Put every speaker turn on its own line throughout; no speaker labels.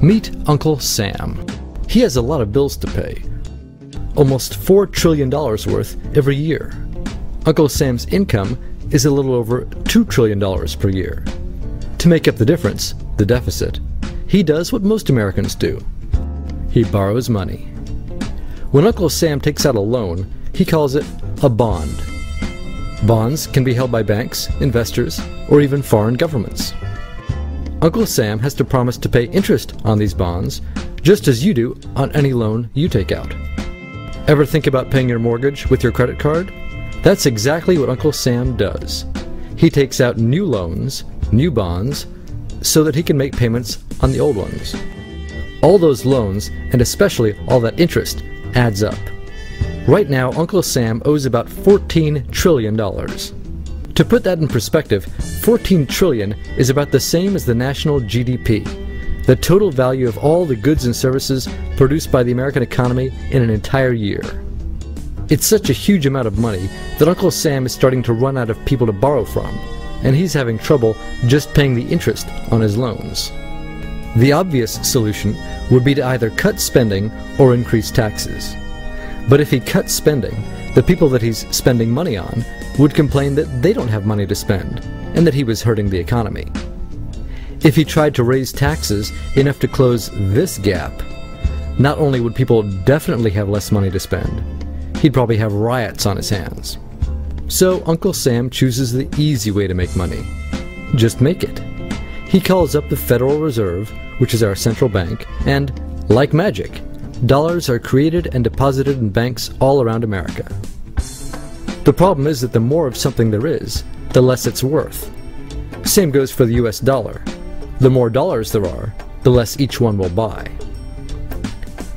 Meet Uncle Sam. He has a lot of bills to pay. Almost $4 trillion worth every year. Uncle Sam's income is a little over $2 trillion per year. To make up the difference, the deficit, he does what most Americans do. He borrows money. When Uncle Sam takes out a loan, he calls it a bond. Bonds can be held by banks, investors, or even foreign governments. Uncle Sam has to promise to pay interest on these bonds, just as you do on any loan you take out. Ever think about paying your mortgage with your credit card? That's exactly what Uncle Sam does. He takes out new loans, new bonds, so that he can make payments on the old ones. All those loans, and especially all that interest, adds up. Right now, Uncle Sam owes about $14 trillion. To put that in perspective, 14 trillion is about the same as the national GDP, the total value of all the goods and services produced by the American economy in an entire year. It's such a huge amount of money that Uncle Sam is starting to run out of people to borrow from, and he's having trouble just paying the interest on his loans. The obvious solution would be to either cut spending or increase taxes. But if he cuts spending, the people that he's spending money on would complain that they don't have money to spend, and that he was hurting the economy. If he tried to raise taxes enough to close this gap, not only would people definitely have less money to spend, he'd probably have riots on his hands. So Uncle Sam chooses the easy way to make money. Just make it. He calls up the Federal Reserve, which is our central bank, and, like magic, dollars are created and deposited in banks all around America. The problem is that the more of something there is, the less it's worth. Same goes for the US dollar. The more dollars there are, the less each one will buy.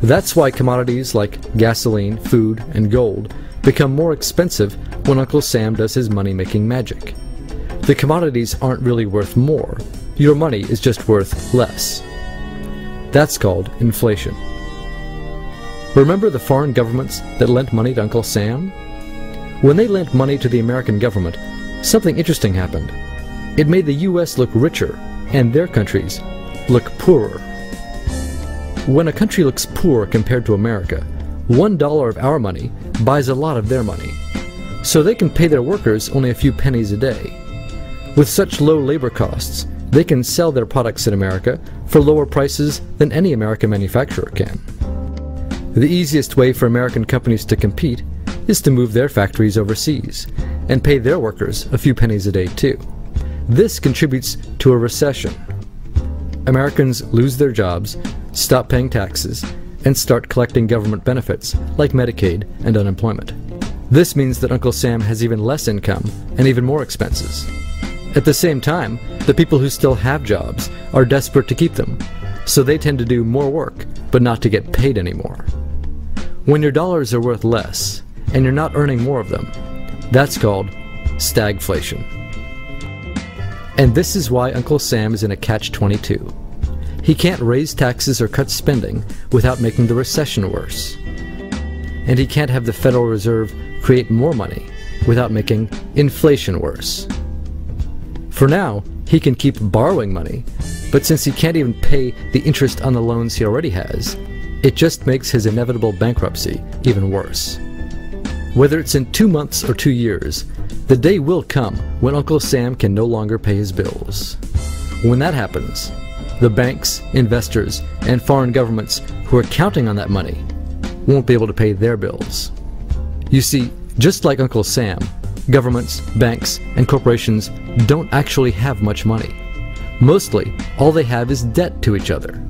That's why commodities like gasoline, food, and gold become more expensive when Uncle Sam does his money-making magic. The commodities aren't really worth more. Your money is just worth less. That's called inflation. Remember the foreign governments that lent money to Uncle Sam? When they lent money to the American government, something interesting happened. It made the US look richer, and their countries look poorer. When a country looks poor compared to America, $1 of our money buys a lot of their money, so they can pay their workers only a few pennies a day. With such low labor costs, they can sell their products in America for lower prices than any American manufacturer can. The easiest way for American companies to compete is to move their factories overseas and pay their workers a few pennies a day too. This contributes to a recession. Americans lose their jobs, stop paying taxes, and start collecting government benefits like Medicaid and unemployment. This means that Uncle Sam has even less income and even more expenses. At the same time, the people who still have jobs are desperate to keep them, so they tend to do more work, but not to get paid anymore. When your dollars are worth less, and you're not earning more of them, that's called stagflation. And this is why Uncle Sam is in a catch-22. He can't raise taxes or cut spending without making the recession worse. And he can't have the Federal Reserve create more money without making inflation worse. For now, he can keep borrowing money, but since he can't even pay the interest on the loans he already has, it just makes his inevitable bankruptcy even worse. Whether it's in 2 months or 2 years, the day will come when Uncle Sam can no longer pay his bills. When that happens, the banks, investors, and foreign governments who are counting on that money won't be able to pay their bills. You see, just like Uncle Sam, governments, banks, and corporations don't actually have much money. Mostly, all they have is debt to each other.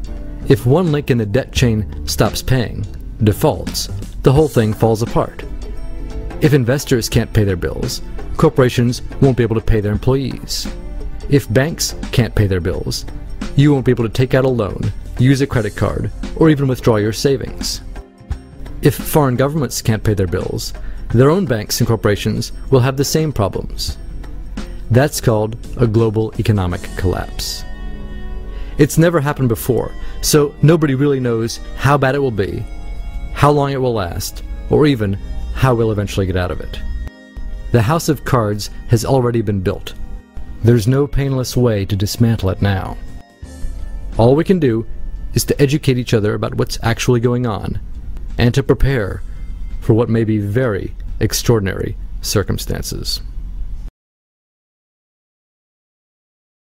If one link in the debt chain stops paying, defaults, the whole thing falls apart. If investors can't pay their bills, corporations won't be able to pay their employees. If banks can't pay their bills, you won't be able to take out a loan, use a credit card, or even withdraw your savings. If foreign governments can't pay their bills, their own banks and corporations will have the same problems. That's called a global economic collapse. It's never happened before, so nobody really knows how bad it will be, how long it will last, or even how we'll eventually get out of it. The house of cards has already been built. There's no painless way to dismantle it now. All we can do is to educate each other about what's actually going on, and to prepare for what may be very extraordinary circumstances.